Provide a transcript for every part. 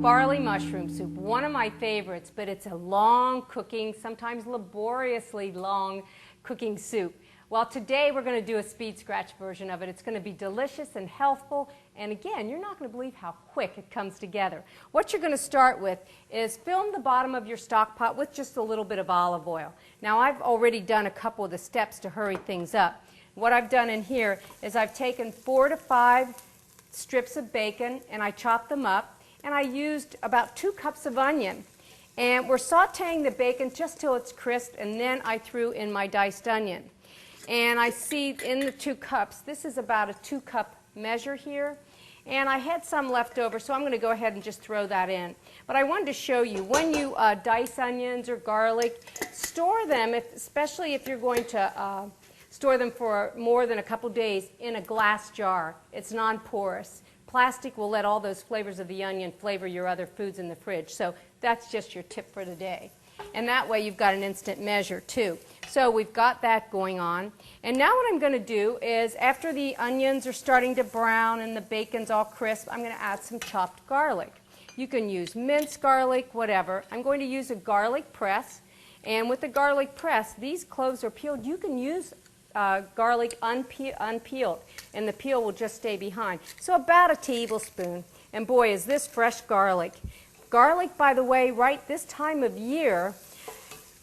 barley mushroom soup, one of my favorites, but it's a long cooking, sometimes laboriously long cooking soup. Well, today we're going to do a speed scratch version of it. It's going to be delicious and healthful, and again, you're not going to believe how quick it comes together. What you're going to start with is film the bottom of your stock pot with just a little bit of olive oil. Now, I've already done a couple of the steps to hurry things up. What I've done in here is I've taken 4 to 5 strips of bacon and I chopped them up, and I used about 2 cups of onion. And we're sauteing the bacon just till it's crisp, and then I threw in my diced onion. And I see in the 2 cups, this is about a 2-cup measure here. And I had some left over, so I'm going to go ahead and just throw that in. But I wanted to show you, when you dice onions or garlic, store them, especially if you're going to store them for more than a couple days, in a glass jar. It's non-porous. Plastic will let all those flavors of the onion flavor your other foods in the fridge. So that's just your tip for the day. And that way you've got an instant measure too. So we've got that going on. And now what I'm going to do is, after the onions are starting to brown and the bacon's all crisp, I'm going to add some chopped garlic. You can use minced garlic, whatever. I'm going to use a garlic press. And with the garlic press, these cloves are peeled. You can use garlic unpeeled, and the peel will just stay behind. So about a tablespoon. And boy, is this fresh garlic. Garlic, by the way, right this time of year,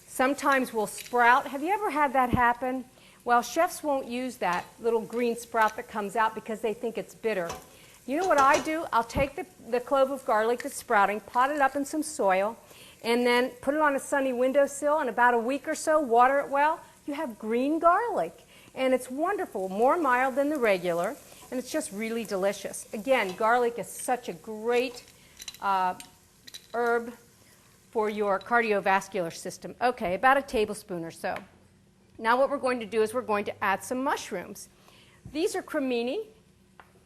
sometimes will sprout. Have you ever had that happen? Well, chefs won't use that little green sprout that comes out because they think it's bitter. You know what I do? I'll take the clove of garlic that's sprouting, pot it up in some soil, and then put it on a sunny windowsill. In about a week or so, water it well. You have green garlic. And it's wonderful, more mild than the regular, and it's just really delicious. Again, garlic is such a great herb for your cardiovascular system. Okay, about a tablespoon or so. Now what we're going to do is we're going to add some mushrooms. These are crimini.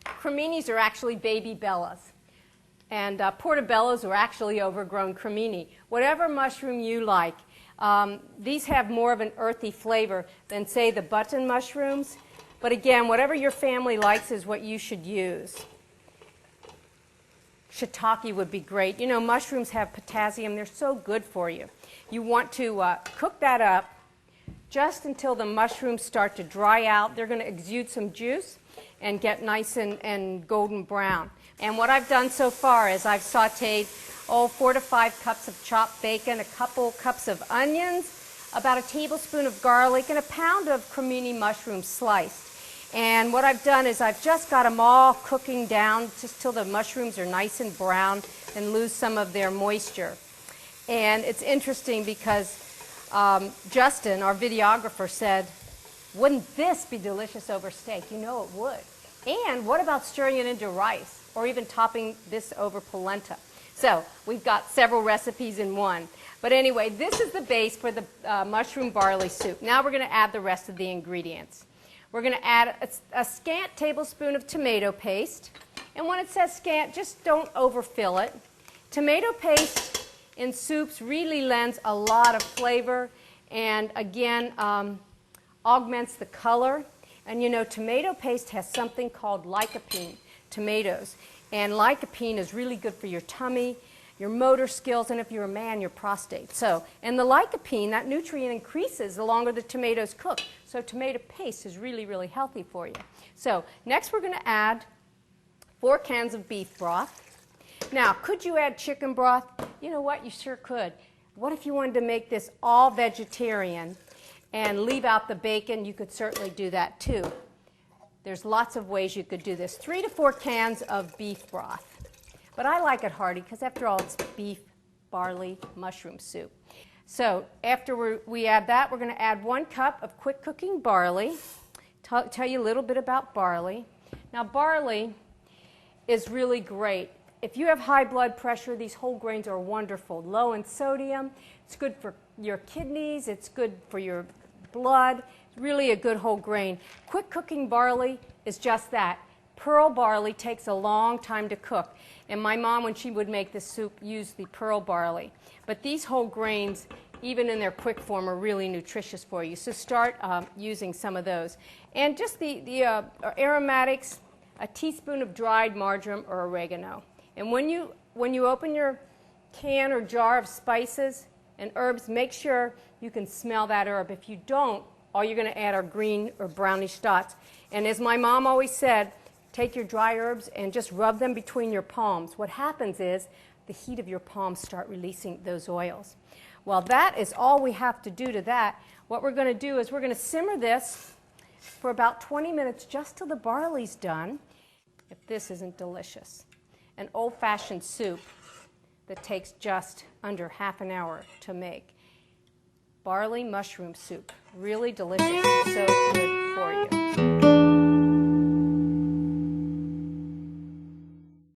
Criminis are actually baby bellas. And portobellos are actually overgrown crimini. Whatever mushroom you like. These have more of an earthy flavor than, say, the button mushrooms. But again, whatever your family likes is what you should use. Shiitake would be great. You know, mushrooms have potassium. They're so good for you. You want to cook that up just until the mushrooms start to dry out. They're going to exude some juice and get nice and golden brown. And what I've done so far is I've sauteed 4 to 5 cups of chopped bacon, a couple cups of onions, about a tablespoon of garlic, and a pound of crimini mushrooms sliced. And what I've done is I've just got them all cooking down just till the mushrooms are nice and brown and lose some of their moisture. And it's interesting because Justin, our videographer, said, "Wouldn't this be delicious over steak?" You know it would. And what about stirring it into rice, or even topping this over polenta? So we've got several recipes in one. But anyway, this is the base for the mushroom barley soup. Now we're going to add the rest of the ingredients. We're going to add a scant tablespoon of tomato paste. And when it says scant, just don't overfill it. Tomato paste in soups really lends a lot of flavor and, again, augments the color. And you know, tomato paste has something called lycopene, tomatoes. And lycopene is really good for your tummy, your motor skills, and if you're a man, your prostate. So, and the lycopene, that nutrient increases the longer the tomatoes cook. So tomato paste is really, really healthy for you. So next we're going to add 4 cans of beef broth. Now, could you add chicken broth? You know what? You sure could. What if you wanted to make this all vegetarian and leave out the bacon? You could certainly do that too. There's lots of ways you could do this. 3 to 4 cans of beef broth. But I like it hearty because, after all, it's beef, barley, mushroom soup. So after we add that, we're going to add 1 cup of quick cooking barley. Tell you a little bit about barley. Now, barley is really great. If you have high blood pressure, these whole grains are wonderful. Low in sodium. It's good for your kidneys. It's good for your blood. It's really a good whole grain. Quick cooking barley is just that. Pearl barley takes a long time to cook. And my mom, when she would make this soup, used the pearl barley. But these whole grains, even in their quick form, are really nutritious for you. So start using some of those. And just the aromatics, a teaspoon of dried marjoram or oregano. And when you when you open your can or jar of spices and herbs, make sure you can smell that herb. If you don't, all you're going to add are green or brownish dots. And as my mom always said, take your dry herbs and just rub them between your palms. What happens is the heat of your palms start releasing those oils. Well, that is all we have to do to that. What we're going to do is we're going to simmer this for about 20 minutes just till the barley's done. If this isn't delicious. An old-fashioned soup that takes just under half an hour to make. Barley mushroom soup. Really delicious. So good for you.